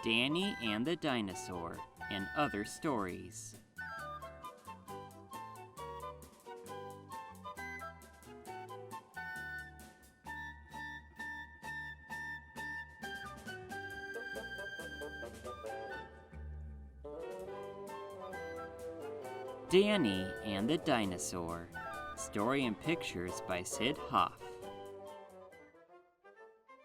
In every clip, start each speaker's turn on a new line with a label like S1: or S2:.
S1: Danny and the Dinosaur and Other Stories. Danny and the Dinosaur. Story and pictures by Sid Hoff.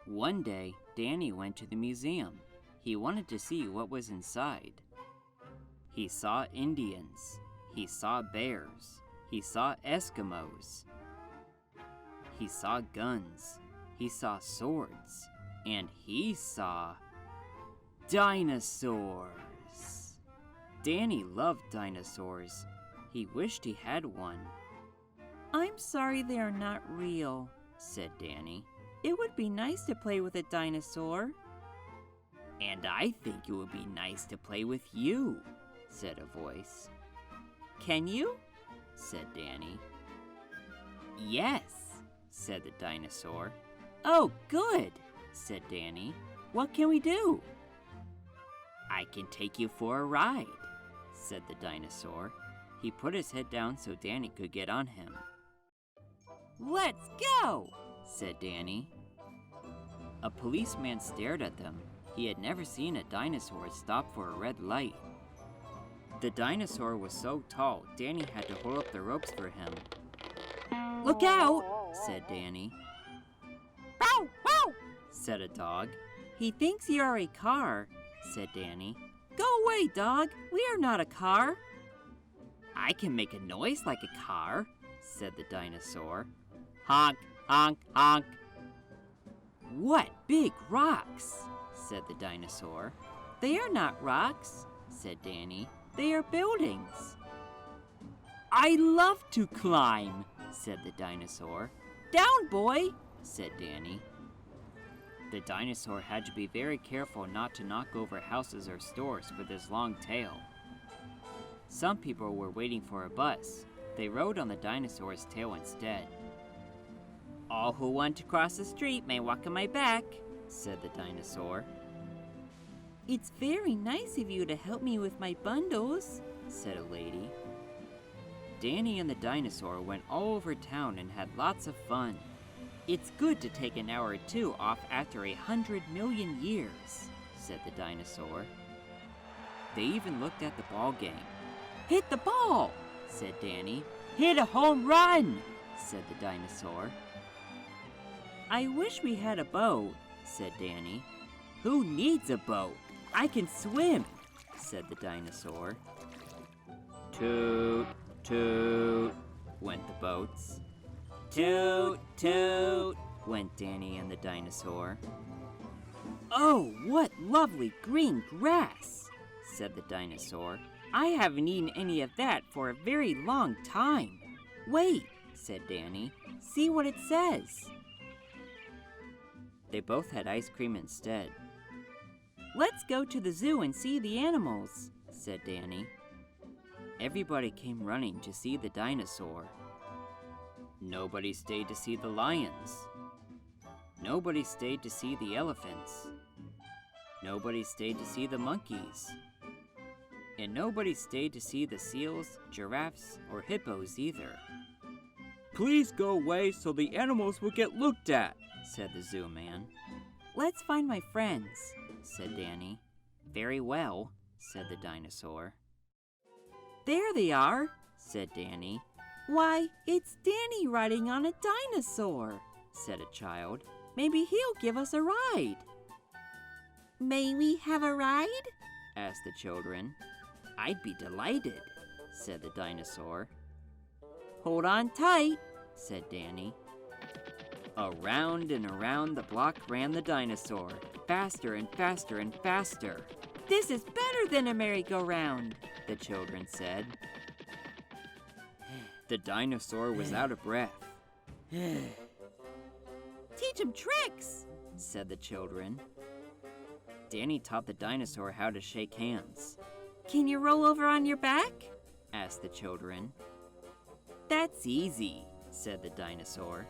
S1: One day, Danny went to the museum. He wanted to see what was inside. He saw Indians. He saw bears. He saw Eskimos. He saw guns. He saw swords. And he saw dinosaurs. Danny loved dinosaurs. He wished he had one.
S2: "I'm sorry they are not real," said Danny. "It would be nice to play with a dinosaur."
S1: "And I think it would be nice to play with you," said a voice.
S2: "Can you?"
S1: said Danny. "Yes," said the dinosaur.
S2: "Oh, good," said Danny. "What can we do?"
S1: "I can take you for a ride," said the dinosaur. He put his head down so Danny could get on him.
S2: "Let's go,"
S1: said Danny. A policeman stared at them. He had never seen a dinosaur stop for a red light. The dinosaur was so tall, Danny had to hold up the ropes for him.
S2: "Look out,"
S1: said Danny.
S2: "Bow, bow,"
S1: said a dog.
S2: "He thinks you are a car,"
S1: said Danny.
S2: "Go away, dog. We are not a car."
S1: "I can make a noise like a car," said the dinosaur. "Honk, honk, honk."
S2: "What big rocks,"
S1: said the dinosaur.
S2: "They are not rocks,"
S1: said Danny.
S2: "They are buildings."
S1: "I love to climb," said the dinosaur.
S2: "Down, boy,"
S1: said Danny. The dinosaur had to be very careful not to knock over houses or stores with his long tail. Some people were waiting for a bus. They rode on the dinosaur's tail instead.
S2: "All who want to cross the street may walk on my back,"
S1: said the dinosaur.
S2: "It's very nice of you to help me with my bundles,"
S1: said a lady. Danny and the dinosaur went all over town and had lots of fun. "It's good to take an hour or two off after 100 million years," said the dinosaur. They even looked at the ball game.
S2: "Hit the ball,"
S1: said Danny.
S2: "Hit a home run,"
S1: said the dinosaur.
S2: "I wish we had a boat,"
S1: said Danny.
S2: "Who needs a boat? I can swim,"
S1: said the dinosaur. Toot, toot, went the boats. Toot, toot, went Danny and the dinosaur.
S2: "Oh, what lovely green grass,"
S1: said the dinosaur.
S2: "I haven't eaten any of that for a very long time."
S1: "Wait," said Danny.
S2: "See what it says."
S1: They both had ice cream instead.
S2: "Let's go to the zoo and see the animals,"
S1: said Danny. Everybody came running to see the dinosaur. Nobody stayed to see the lions. Nobody stayed to see the elephants. Nobody stayed to see the monkeys. And nobody stayed to see the seals, giraffes, or hippos either. "Please go away so the animals will get looked at," said the zoo man.
S2: "Let's find my friends,"
S1: said Danny. "Very well," said the dinosaur.
S2: "There they are,"
S1: said Danny.
S2: "Why, it's Danny riding on a dinosaur,"
S1: said a child.
S2: "Maybe he'll give us a ride." "May we have a ride?"
S1: asked the children. "I'd be delighted," said the dinosaur.
S2: "Hold on tight,"
S1: said Danny. Around and around the block ran the dinosaur, faster and faster and faster.
S2: "This is better than a merry-go-round,"
S1: the children said. The dinosaur was out of breath.
S2: "Teach him tricks,"
S1: said the children. Danny taught the dinosaur how to shake hands.
S2: "Can you roll over on your back?"
S1: asked the children.
S2: "That's easy,"
S1: said the dinosaur.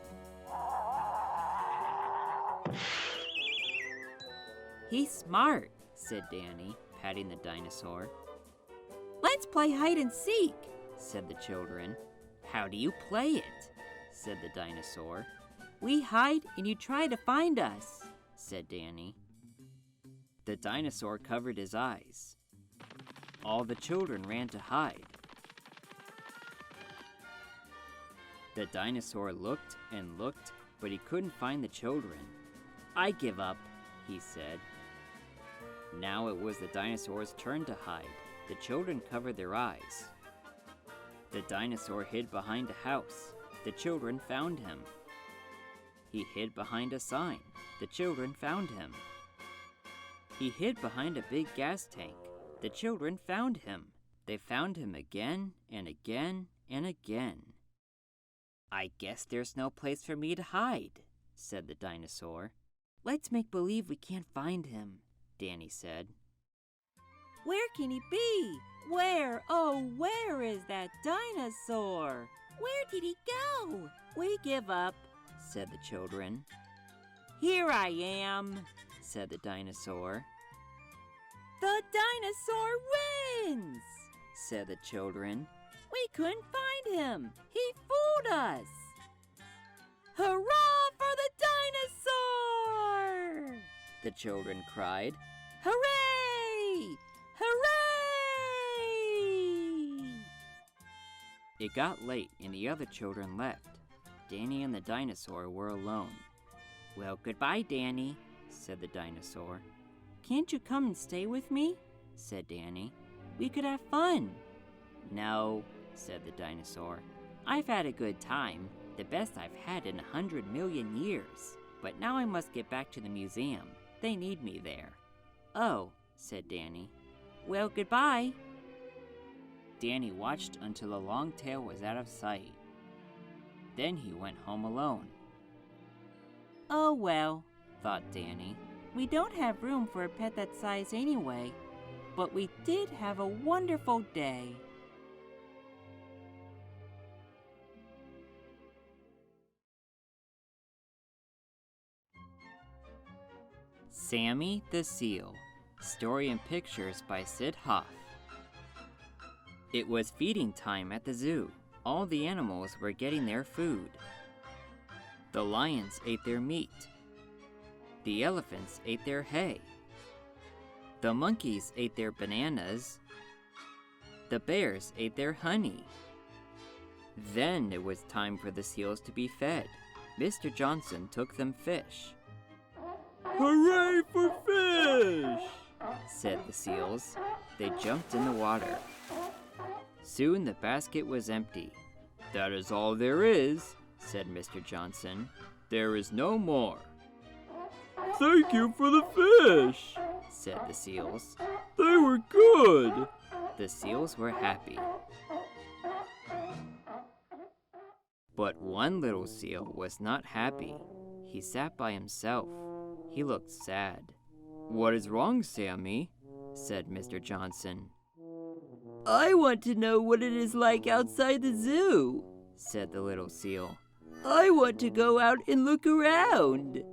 S2: "He's smart,"
S1: said Danny, patting the dinosaur.
S2: Let's play hide and seek,
S1: said the children. How do you play it? said the dinosaur.
S2: We hide and you try to find us,
S1: said Danny. The dinosaur covered his eyes. All the children ran to hide. The dinosaur looked and looked, but he couldn't find the children. I give up, he said. Now it was the dinosaur's turn to hide. The children covered their eyes. The dinosaur hid behind a house. The children found him. He hid behind a sign. The children found him. He hid behind a big gas tank. The children found him. They found him again and again and again. I guess there's no place for me to hide, said the dinosaur.
S2: Let's make believe we can't find him,
S1: Danny said.
S2: Where can he be? Where, oh, where is that dinosaur? Where did he go? We give up,
S1: said the children.
S2: Here I am,
S1: said the dinosaur.
S2: The dinosaur wins,
S1: said the children.
S2: We couldn't find him. He fooled us. Hurrah for the dinosaur!
S1: The children cried.
S2: Hooray! Hooray!
S1: It got late and the other children left. Danny and the dinosaur were alone. Well, goodbye, Danny, said the dinosaur.
S2: Can't you come and stay with me?
S1: Said Danny.
S2: We could have fun.
S1: No, said the dinosaur. I've had a good time, the best I've had in 100 million years. But now I must get back to the museum. They need me there. Oh, said Danny.
S2: Well, goodbye.
S1: Danny watched until the long tail was out of sight. Then he went home alone.
S2: Oh well,
S1: thought Danny.
S2: We don't have room for a pet that size anyway, but we did have a wonderful day.
S1: Sammy the Seal. Story and pictures by Sid Hoff. It was feeding time at the zoo. All the animals were getting their food. The lions ate their meat. The elephants ate their hay. The monkeys ate their bananas. The bears ate their honey. Then it was time for the seals to be fed. Mr. Johnson took them fish.
S3: Hooray for fish!
S1: Said the seals. They jumped in the water. Soon the basket was empty.
S3: That is all there is,
S1: said Mr. Johnson.
S3: There is no more. Thank you for the fish,
S1: said the seals.
S3: They were good.
S1: The seals were happy. But one little seal was not happy. He sat by himself. He looked sad.
S3: What is wrong, Sammy?
S1: Said Mr. Johnson.
S2: I want to know what it is like outside the zoo,
S1: said the little seal.
S2: I want to go out and look around.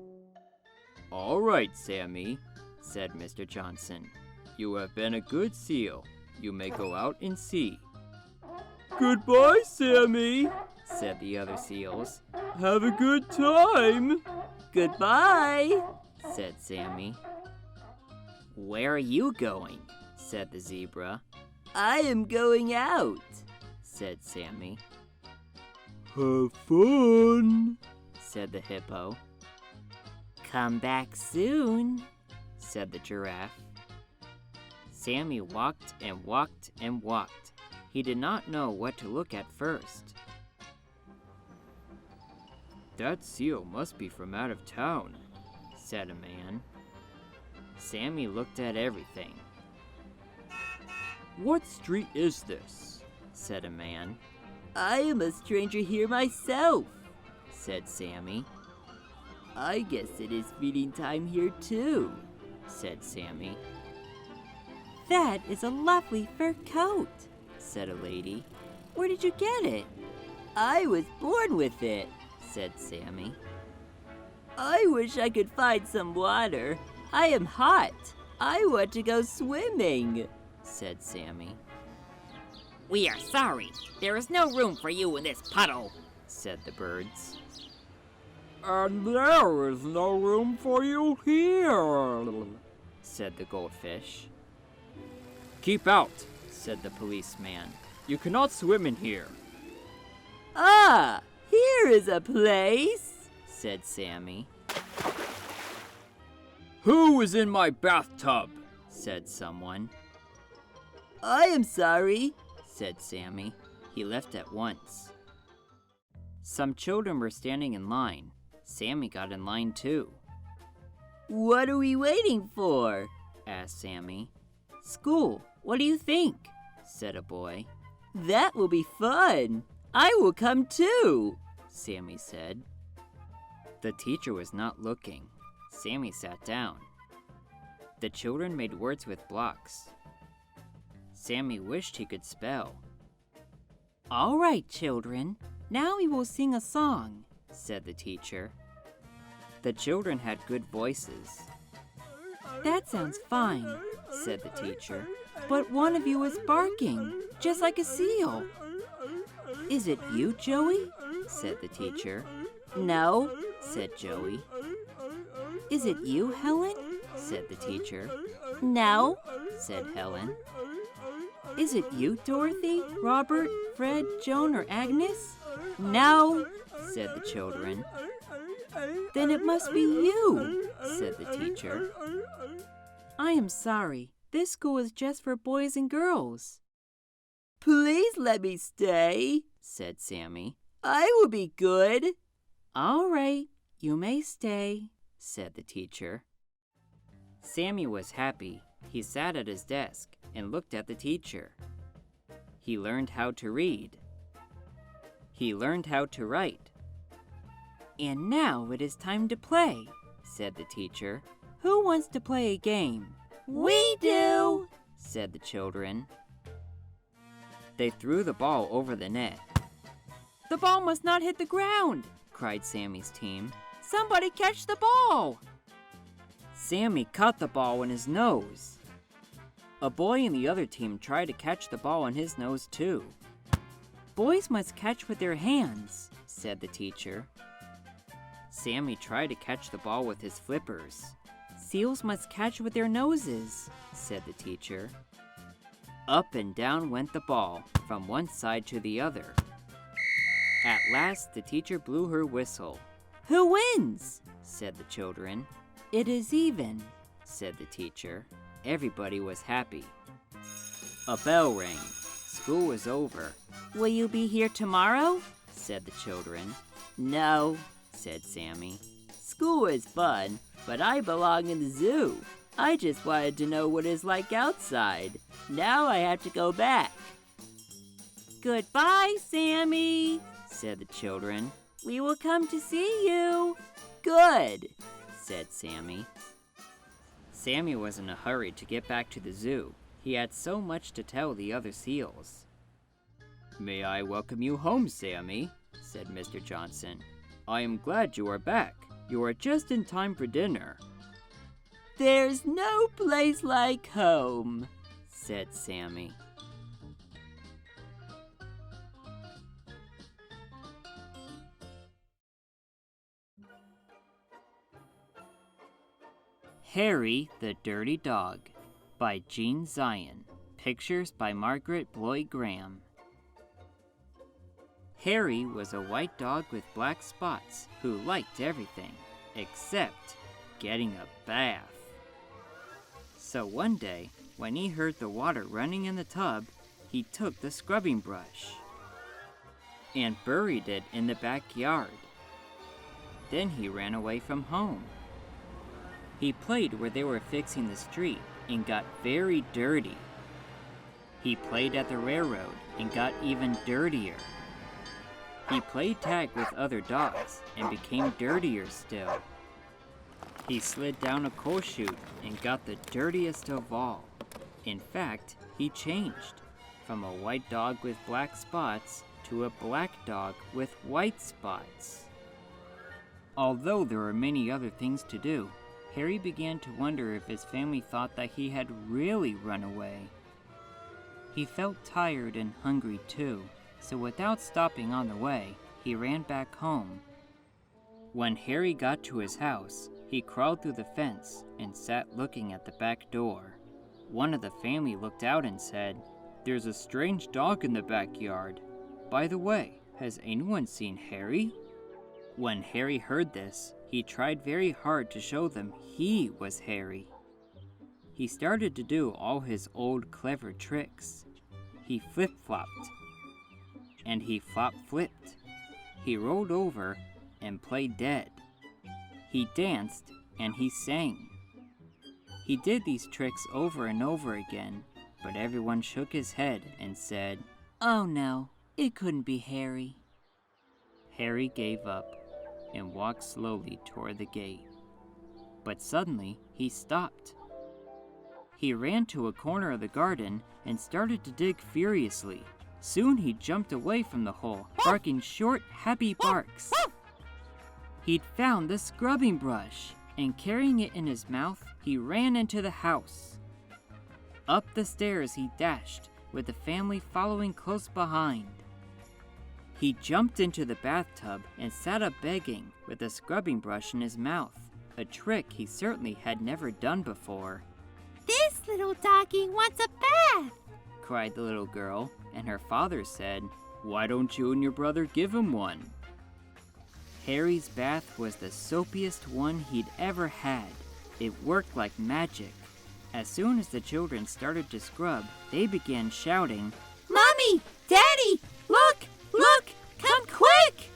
S3: All right, Sammy,
S1: said Mr. Johnson.
S3: You have been a good seal. You may go out and see.
S2: Goodbye, Sammy,
S1: said the other seals.
S2: Have a good time. Goodbye,
S1: said Sammy. Where are you going? Said the zebra.
S2: I am going out,
S1: said Sammy.
S3: Have fun,
S1: said the hippo.
S2: Come back soon,
S1: said the giraffe. Sammy walked and walked and walked. He did not know what to look at first.
S3: That seal must be from out of town,
S1: said a man. Sammy looked at everything.
S3: What street is this?
S1: said a man.
S2: I am a stranger here myself,
S1: said Sammy.
S2: I guess it is feeding time here too,
S1: said Sammy.
S2: That is a lovely fur coat,
S1: said a lady.
S2: Where did you get it? I was born with it,
S1: said Sammy.
S2: I wish I could find some water. I am hot. I want to go swimming,
S1: said Sammy.
S4: We are sorry. There is no room for you in this puddle,
S1: said the birds.
S3: And there is no room for you here,
S1: said the goldfish.
S3: Keep out,
S1: said the policeman.
S3: you cannot swim in here.
S2: Ah, here is a place,
S1: said Sammy.
S3: Who is in my bathtub?
S1: said someone.
S2: I am sorry,
S1: said Sammy. He left at once. Some children were standing in line. Sammy got in line too.
S2: What are we waiting for?
S1: asked Sammy.
S2: School, what do you think?
S1: said a boy.
S2: That will be fun. I will come too,
S1: Sammy said. The teacher was not looking. Sammy sat down. The children made words with blocks. Sammy wished he could spell.
S2: All right, children. Now we will sing a song,
S1: said the teacher. The children had good voices.
S2: That sounds fine,
S1: said the teacher.
S2: but one of you is barking, just like a seal. Is it you, Joey?
S1: said the teacher.
S2: No.
S1: Said Joey.
S2: Is it you, Helen?
S1: said the teacher.
S2: No.
S1: Said Helen.
S2: Is it you, Dorothy, Robert, Fred, Joan, or Agnes? No.
S1: said the children.
S2: Then it must be you,
S1: said the teacher.
S2: I am sorry. This school is just for boys and girls. Please let me stay,
S1: said Sammy.
S2: I will be good. All right, you may stay,
S1: said the teacher. Sammy was happy. He sat at his desk and looked at the teacher. He learned how to read. He learned how to write.
S2: And now it is time to play,
S1: said the teacher.
S2: Who wants to play a game? We do,
S1: said the children. They threw the ball over the net.
S2: The ball must not hit the ground,
S1: cried Sammy's team.
S2: Somebody catch the ball.
S1: Sammy caught the ball in his nose. A boy in the other team tried to catch the ball in his nose too.
S2: Boys must catch with their hands,
S1: said the teacher. Sammy tried to catch the ball with his flippers.
S2: Seals must catch with their noses,
S1: said the teacher. Up and down went the ball, from one side to the other. At last, the teacher blew her whistle.
S2: Who wins?
S1: said the children.
S2: It is even,
S1: said the teacher. Everybody was happy. A bell rang. School was over.
S2: Will you be here tomorrow?
S1: said the children.
S2: No,
S1: said Sammy.
S2: School is fun, but I belong in the zoo. I just wanted to know what it's like outside. Now I have to go back. Goodbye, Sammy,
S1: said the children.
S2: We will come to see you. Good,
S1: said Sammy. Sammy was in a hurry to get back to the zoo. He had so much to tell the other seals. May I welcome you home, Sammy, said Mr. Johnson. I am glad you are back. You are just in time for dinner.
S2: There's no place like home,
S1: said Sammy. Harry the Dirty Dog by Jean Zion. Pictures by Margaret Bloy Graham. Harry was a white dog with black spots who liked everything except getting a bath. So one day, when he heard the water running in the tub, he took the scrubbing brush and buried it in the backyard. Then he ran away from home. He played where they were fixing the street and got very dirty. He played at the railroad and got even dirtier. He played tag with other dogs and became dirtier still. He slid down a coal chute and got the dirtiest of all. In fact, he changed from a white dog with black spots to a black dog with white spots. Although there were many other things to do, Harry began to wonder if his family thought that he had really run away. He felt tired and hungry too, so without stopping on the way, he ran back home. When Harry got to his house, he crawled through the fence and sat looking at the back door. One of the family looked out and said, "There's a strange dog in the backyard. By the way, has anyone seen Harry?" When Harry heard this, he tried very hard to show them he was Harry. He started to do all his old clever tricks. He flip-flopped, and he flop-flipped. He rolled over and played dead. He danced and he sang. He did these tricks over and over again, but everyone shook his head and said,
S2: Oh no, it couldn't be Harry.
S1: Harry gave up and walked slowly toward the gate. But suddenly, he stopped. He ran to a corner of the garden and started to dig furiously. Soon he jumped away from the hole, barking short, happy barks. He'd found the scrubbing brush, and carrying it in his mouth, he ran into the house. Up the stairs he dashed, with the family following close behind. He jumped into the bathtub and sat up begging with the scrubbing brush in his mouth, a trick he certainly had never done before.
S5: This little doggy wants a bath,
S1: cried the little girl, and her father said, "Why don't you and your brother give him one?" Harry's bath was the soapiest one he'd ever had. It worked like magic. As soon as the children started to scrub, they began shouting,
S5: Mommy! Daddy! Look! Look! Come quick!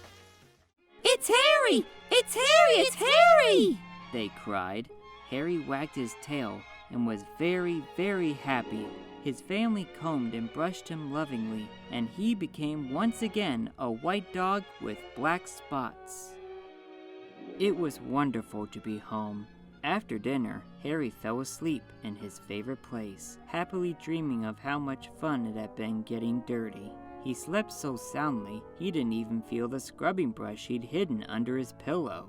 S5: It's Harry! It's Harry! It's Harry!
S1: They cried. Harry wagged his tail and was very, very happy. His family combed and brushed him lovingly, and he became once again a white dog with black spots. It was wonderful to be home. After dinner, Harry fell asleep in his favorite place, happily dreaming of how much fun it had been getting dirty. He slept so soundly, he didn't even feel the scrubbing brush he'd hidden under his pillow.